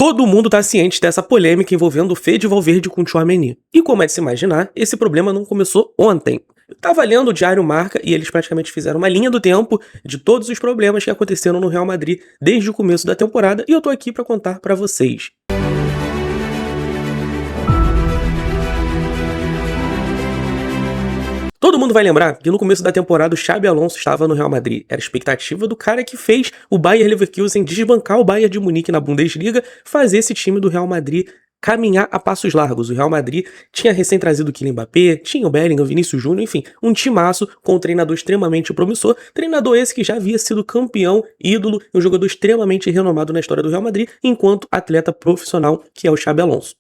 Todo mundo tá ciente dessa polêmica envolvendo o Fede Valverde com o Tchouaméni. E como é de se imaginar, esse problema não começou ontem. Eu tava lendo o Diário Marca e eles praticamente fizeram uma linha do tempo de todos os problemas que aconteceram no Real Madrid desde o começo da temporada e eu tô aqui pra contar pra vocês. Todo mundo vai lembrar que no começo da temporada o Xabi Alonso estava no Real Madrid. Era a expectativa do cara que fez o Bayer Leverkusen desbancar o Bayern de Munique na Bundesliga, fazer esse time do Real Madrid caminhar a passos largos. O Real Madrid tinha recém trazido o Kylian Mbappé, tinha o Bellingham, o Vinícius Júnior, enfim, um timaço com um treinador extremamente promissor, treinador esse que já havia sido campeão, ídolo, um jogador extremamente renomado na história do Real Madrid, enquanto atleta profissional, que é o Xabi Alonso.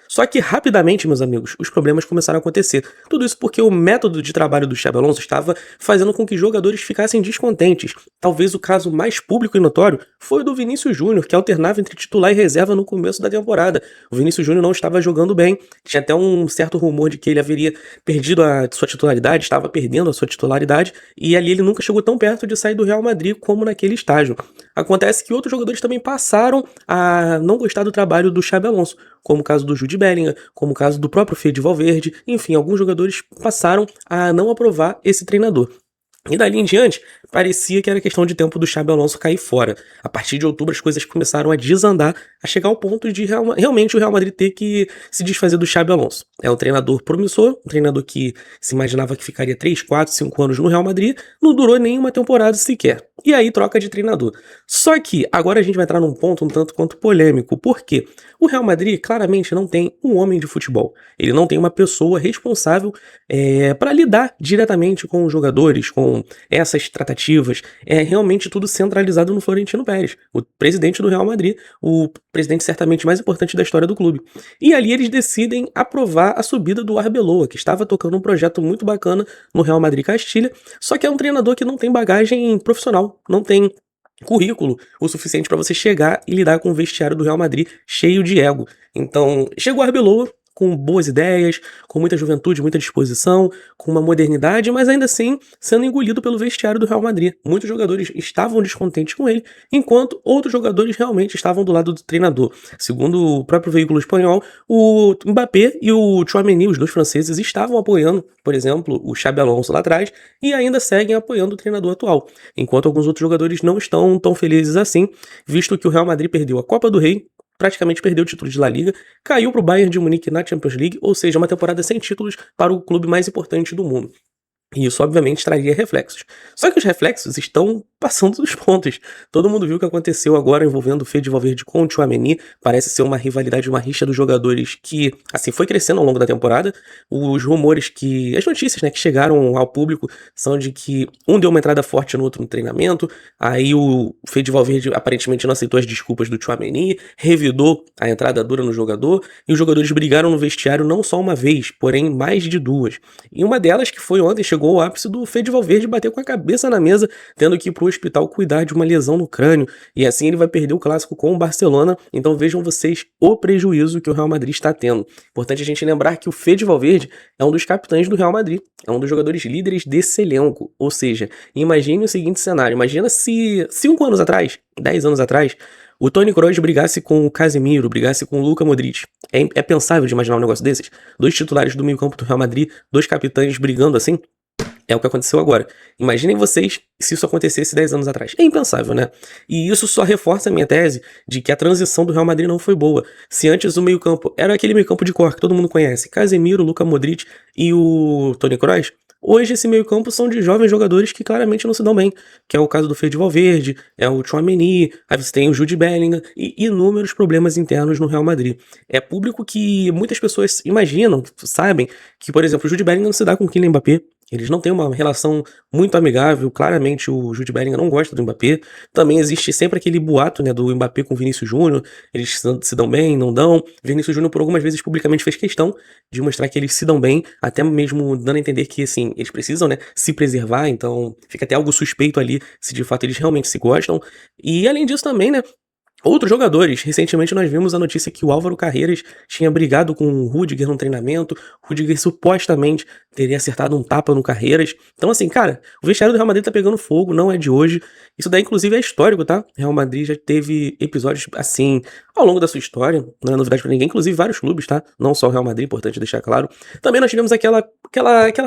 Só que rapidamente, meus amigos, os problemas começaram a acontecer. Tudo isso porque o método de trabalho do Xabi Alonso estava fazendo com que jogadores ficassem descontentes. Talvez o caso mais público e notório foi o do Vinícius Júnior, que alternava entre titular e reserva no começo da temporada. O Vinícius Júnior não estava jogando bem, tinha até um certo rumor de que ele haveria perdido a sua titularidade, estava perdendo a sua titularidade, e ali ele nunca chegou tão perto de sair do Real Madrid como naquele estágio. Acontece que outros jogadores também passaram a não gostar do trabalho do Xabi Alonso, como o caso do Jude Bellingham, como o caso do próprio Fede Valverde, enfim, alguns jogadores passaram a não aprovar esse treinador. E dali em diante, parecia que era questão de tempo do Xabi Alonso cair fora. A partir de outubro as coisas começaram a desandar, a chegar ao ponto de realmente o Real Madrid ter que se desfazer do Xabi Alonso. É um treinador promissor, um treinador que se imaginava que ficaria 3, 4, 5 anos no Real Madrid, não durou nenhuma temporada sequer. E aí troca de treinador. Só que agora a gente vai entrar num ponto um tanto quanto polêmico, porque o Real Madrid claramente não tem um homem de futebol. Ele não tem uma pessoa responsável para lidar diretamente com os jogadores, com essas tratativas. É realmente tudo centralizado no Florentino Pérez, o presidente do Real Madrid, o presidente certamente mais importante da história do clube. E ali eles decidem aprovar a subida do Arbeloa, que estava tocando um projeto muito bacana no Real Madrid Castilha, só que é um treinador que não tem bagagem profissional, não tem currículo o suficiente para você chegar e lidar com o vestiário do Real Madrid cheio de ego. Então, chegou o Arbeloa com boas ideias, com muita juventude, muita disposição, com uma modernidade, mas ainda assim sendo engolido pelo vestiário do Real Madrid. Muitos jogadores estavam descontentes com ele, enquanto outros jogadores realmente estavam do lado do treinador. Segundo o próprio veículo espanhol, o Mbappé e o Tchouaméni, os dois franceses, estavam apoiando, por exemplo, o Xabi Alonso lá atrás, e ainda seguem apoiando o treinador atual, enquanto alguns outros jogadores não estão tão felizes assim, visto que o Real Madrid perdeu a Copa do Rei, praticamente perdeu o título de La Liga, caiu para o Bayern de Munique na Champions League, ou seja, uma temporada sem títulos para o clube mais importante do mundo. E isso, obviamente, traria reflexos. Só que os reflexos estão passando dos pontos. Todo mundo viu o que aconteceu agora envolvendo o Fede Valverde com o Tchouaméni. Parece ser uma rivalidade, uma rixa dos jogadores que, assim, foi crescendo ao longo da temporada. Os rumores que... As notícias, né, que chegaram ao público são de que um deu uma entrada forte no outro no treinamento. Aí o Fede Valverde aparentemente não aceitou as desculpas do Tchouaméni, revidou a entrada dura no jogador. E os jogadores brigaram no vestiário não só uma vez, porém mais de duas. E uma delas, que foi ontem, chegou ao ápice do Fede Valverde bater com a cabeça na mesa, tendo que ir pro hospital cuidar de uma lesão no crânio, e assim ele vai perder o clássico com o Barcelona. Então vejam vocês o prejuízo que o Real Madrid está tendo. Importante a gente lembrar que o Fede Valverde é um dos capitães do Real Madrid, é um dos jogadores líderes desse elenco, ou seja, imagine o seguinte cenário, imagina se 5 anos atrás, 10 anos atrás, o Toni Kroos brigasse com o Casemiro, brigasse com o Luka Modric. É pensável de imaginar um negócio desses? Dois titulares do meio-campo do Real Madrid, dois capitães brigando assim? É o que aconteceu agora. Imaginem vocês se isso acontecesse 10 anos atrás. É impensável, né? E isso só reforça a minha tese de que a transição do Real Madrid não foi boa. Se antes o meio-campo era aquele meio-campo de cor que todo mundo conhece, Casemiro, Luka Modric e o Toni Kroos, hoje esse meio-campo são de jovens jogadores que claramente não se dão bem, que é o caso do Fede Valverde, é o Tchouaméni, aí você tem o Jude Bellingham e inúmeros problemas internos no Real Madrid. É público que muitas pessoas imaginam, sabem, que, por exemplo, o Jude Bellingham não se dá com o Kylian Mbappé. Eles não têm uma relação muito amigável, claramente o Jude Bellingham não gosta do Mbappé. Também existe sempre aquele boato, né, do Mbappé com o Vinícius Júnior, eles se dão bem, não dão. Vinícius Júnior por algumas vezes publicamente fez questão de mostrar que eles se dão bem, até mesmo dando a entender que, assim, eles precisam, né, se preservar, então fica até algo suspeito ali se de fato eles realmente se gostam. E além disso também, né, outros jogadores. Recentemente nós vimos a notícia que o Álvaro Carreiras tinha brigado com o Rüdiger no treinamento. O Rüdiger supostamente teria acertado um tapa no Carreiras. Então assim, cara, o vestiário do Real Madrid tá pegando fogo, não é de hoje. Isso daí inclusive é histórico, tá? O Real Madrid já teve episódios assim ao longo da sua história, não é novidade pra ninguém, inclusive vários clubes, tá? Não só o Real Madrid, importante deixar claro. Também nós tivemos aquela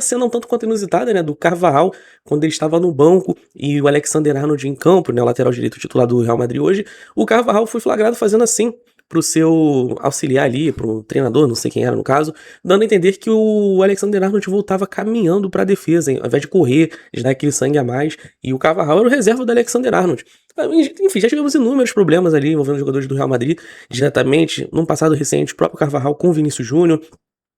cena um tanto quanto inusitada, né, do Carvajal, quando ele estava no banco e o Alexander-Arnold em campo, né, o lateral direito titular do Real Madrid hoje, o Carvajal foi flagrado fazendo assim pro seu auxiliar ali, pro treinador, não sei quem era no caso, dando a entender que o Alexander-Arnold voltava caminhando pra defesa, ao invés de correr, de dar aquele sangue a mais, e o Carvajal era o reserva do Alexander-Arnold. Enfim, já tivemos inúmeros problemas ali envolvendo os jogadores do Real Madrid, diretamente, num passado recente, o próprio Carvajal com o Vinícius Júnior.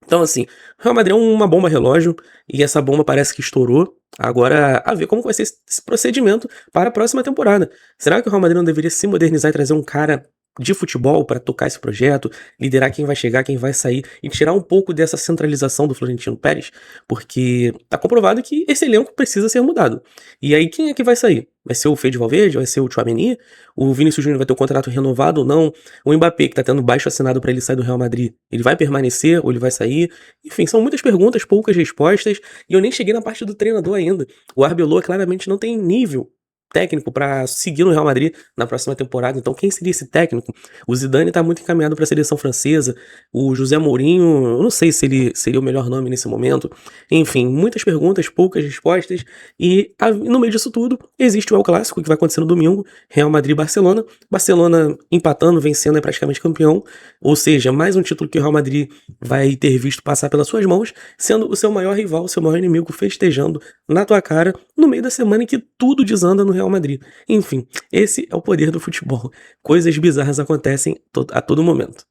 Então, assim, o Real Madrid é uma bomba relógio, e essa bomba parece que estourou. Agora, a ver como vai ser esse procedimento para a próxima temporada. Será que o Real Madrid não deveria se modernizar e trazer um cara de futebol para tocar esse projeto, liderar quem vai chegar, quem vai sair e tirar um pouco dessa centralização do Florentino Pérez? Porque tá comprovado que esse elenco precisa ser mudado. E aí, quem é que vai sair? Vai ser o Fede Valverde? Vai ser o Tchouaméni? O Vinícius Júnior vai ter o contrato renovado ou não? O Mbappé, que tá tendo baixo assinado para ele sair do Real Madrid, ele vai permanecer ou ele vai sair? Enfim, são muitas perguntas, poucas respostas, e eu nem cheguei na parte do treinador ainda. O Arbeloa claramente não tem nível técnico para seguir no Real Madrid na próxima temporada. Então, quem seria esse técnico? O Zidane tá muito encaminhado para a seleção francesa. O José Mourinho, eu não sei se ele seria o melhor nome nesse momento. Enfim, muitas perguntas, poucas respostas. E no meio disso tudo, existe o El Clássico, que vai acontecer no domingo, Real Madrid-Barcelona. Barcelona empatando, vencendo, é praticamente campeão. Ou seja, mais um título que o Real Madrid vai ter visto passar pelas suas mãos, sendo o seu maior rival, o seu maior inimigo, festejando na tua cara, no meio da semana em que tudo desanda no Real Madrid. Enfim, esse é o poder do futebol. Coisas bizarras acontecem a todo momento.